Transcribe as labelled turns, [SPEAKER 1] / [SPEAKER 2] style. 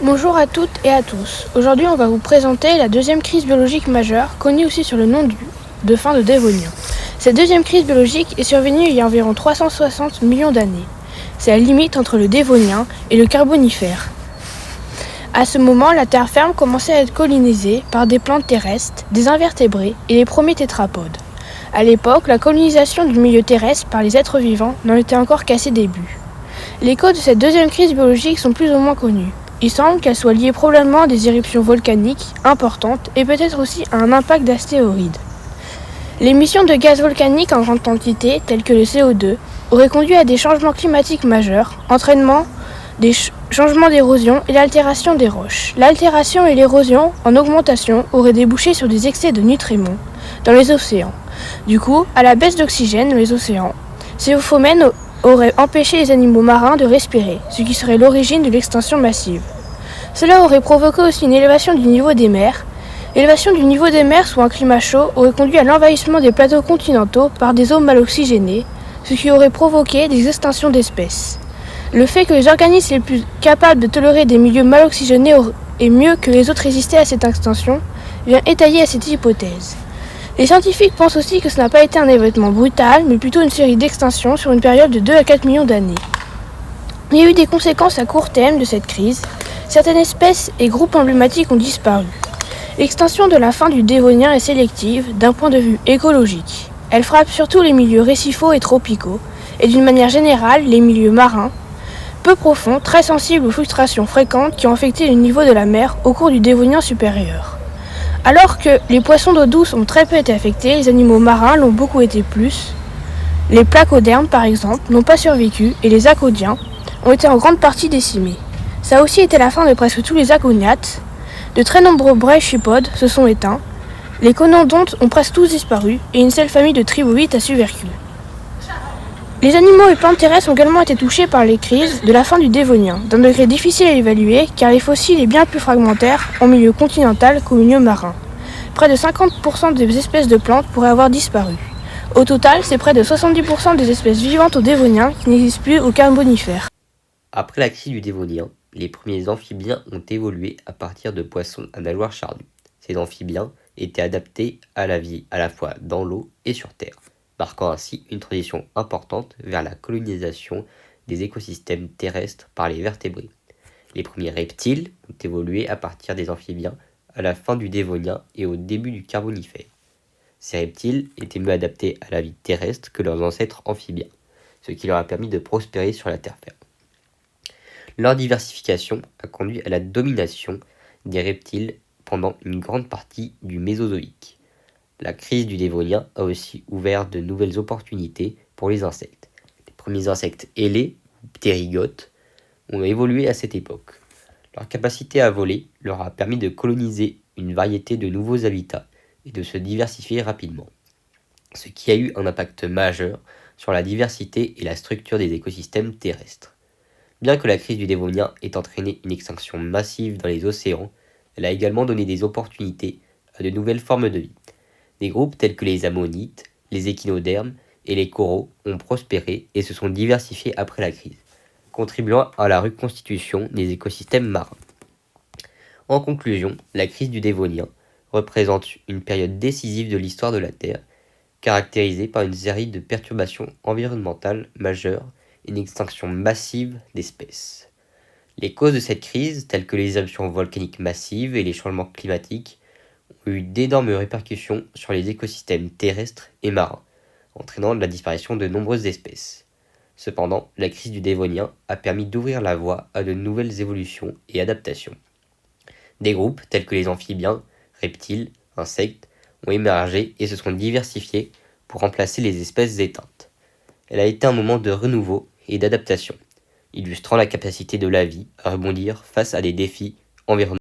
[SPEAKER 1] Bonjour à toutes et à tous. Aujourd'hui, on va vous présenter la deuxième crise biologique majeure, connue aussi sur le nom de fin de Dévonien. Cette deuxième crise biologique est survenue il y a environ 360 millions d'années. C'est la limite entre le Dévonien et le Carbonifère. À ce moment, la terre ferme commençait à être colonisée par des plantes terrestres, des invertébrés et les premiers tétrapodes. À l'époque, la colonisation du milieu terrestre par les êtres vivants n'en était encore qu'à ses débuts. Les causes de cette deuxième crise biologique sont plus ou moins connues. Il semble qu'elle soit liée probablement à des éruptions volcaniques importantes et peut-être aussi à un impact d'astéroïdes. L'émission de gaz volcaniques en grande quantité, tels que le CO2, aurait conduit à des changements climatiques majeurs, entraînant des changements d'érosion et l'altération des roches. L'altération et l'érosion en augmentation auraient débouché sur des excès de nutriments dans les océans. Du coup, à la baisse d'oxygène dans les océans, ces phénomènes aurait empêché les animaux marins de respirer, ce qui serait l'origine de l'extinction massive. Cela aurait provoqué aussi une élévation du niveau des mers. L'élévation du niveau des mers sous un climat chaud aurait conduit à l'envahissement des plateaux continentaux par des eaux mal oxygénées, ce qui aurait provoqué des extinctions d'espèces. Le fait que les organismes les plus capables de tolérer des milieux mal oxygénés et mieux que les autres résister à cette extinction vient étayer à cette hypothèse. Les scientifiques pensent aussi que ce n'a pas été un événement brutal, mais plutôt une série d'extinctions sur une période de 2 à 4 millions d'années. Il y a eu des conséquences à court terme de cette crise. Certaines espèces et groupes emblématiques ont disparu. L'extinction de la fin du Dévonien est sélective d'un point de vue écologique. Elle frappe surtout les milieux récifaux et tropicaux, et d'une manière générale les milieux marins, peu profonds, très sensibles aux fluctuations fréquentes qui ont affecté le niveau de la mer au cours du Dévonien supérieur. Alors que les poissons d'eau douce ont très peu été affectés, les animaux marins l'ont beaucoup été plus. Les placodermes, par exemple, n'ont pas survécu et les acodiens ont été en grande partie décimés. Ça a aussi été la fin de presque tous les agoniates. De très nombreux brachypodes se sont éteints. Les conodontes ont presque tous disparu et une seule famille de trilobites a survécu. Les animaux et plantes terrestres ont également été touchés par les crises de la fin du Dévonien, d'un degré difficile à évaluer car les fossiles est bien plus fragmentaire en milieu continental qu'au milieu marin. Près de 50% des espèces de plantes pourraient avoir disparu. Au total, c'est près de 70% des espèces vivantes au Dévonien qui n'existent plus au Carbonifère.
[SPEAKER 2] Après la crise du Dévonien, les premiers amphibiens ont évolué à partir de poissons à nageoires charnues. Ces amphibiens étaient adaptés à la vie à la fois dans l'eau et sur Terre, marquant ainsi une transition importante vers la colonisation des écosystèmes terrestres par les vertébrés. Les premiers reptiles ont évolué à partir des amphibiens à la fin du Dévonien et au début du Carbonifère. Ces reptiles étaient mieux adaptés à la vie terrestre que leurs ancêtres amphibiens, ce qui leur a permis de prospérer sur la terre ferme. Leur diversification a conduit à la domination des reptiles pendant une grande partie du Mésozoïque. La crise du Dévonien a aussi ouvert de nouvelles opportunités pour les insectes. Les premiers insectes ailés, ptérygotes, ont évolué à cette époque. Leur capacité à voler leur a permis de coloniser une variété de nouveaux habitats et de se diversifier rapidement, ce qui a eu un impact majeur sur la diversité et la structure des écosystèmes terrestres. Bien que la crise du Dévonien ait entraîné une extinction massive dans les océans, elle a également donné des opportunités à de nouvelles formes de vie. Des groupes tels que les ammonites, les échinodermes et les coraux ont prospéré et se sont diversifiés après la crise, contribuant à la reconstitution des écosystèmes marins. En conclusion, la crise du Dévonien représente une période décisive de l'histoire de la Terre, caractérisée par une série de perturbations environnementales majeures et une extinction massive d'espèces. Les causes de cette crise, telles que les éruptions volcaniques massives et les changements climatiques, ont eu d'énormes répercussions sur les écosystèmes terrestres et marins, entraînant la disparition de nombreuses espèces. Cependant, la crise du Dévonien a permis d'ouvrir la voie à de nouvelles évolutions et adaptations. Des groupes tels que les amphibiens, reptiles, insectes ont émergé et se sont diversifiés pour remplacer les espèces éteintes. Elle a été un moment de renouveau et d'adaptation, illustrant la capacité de la vie à rebondir face à des défis environnementaux.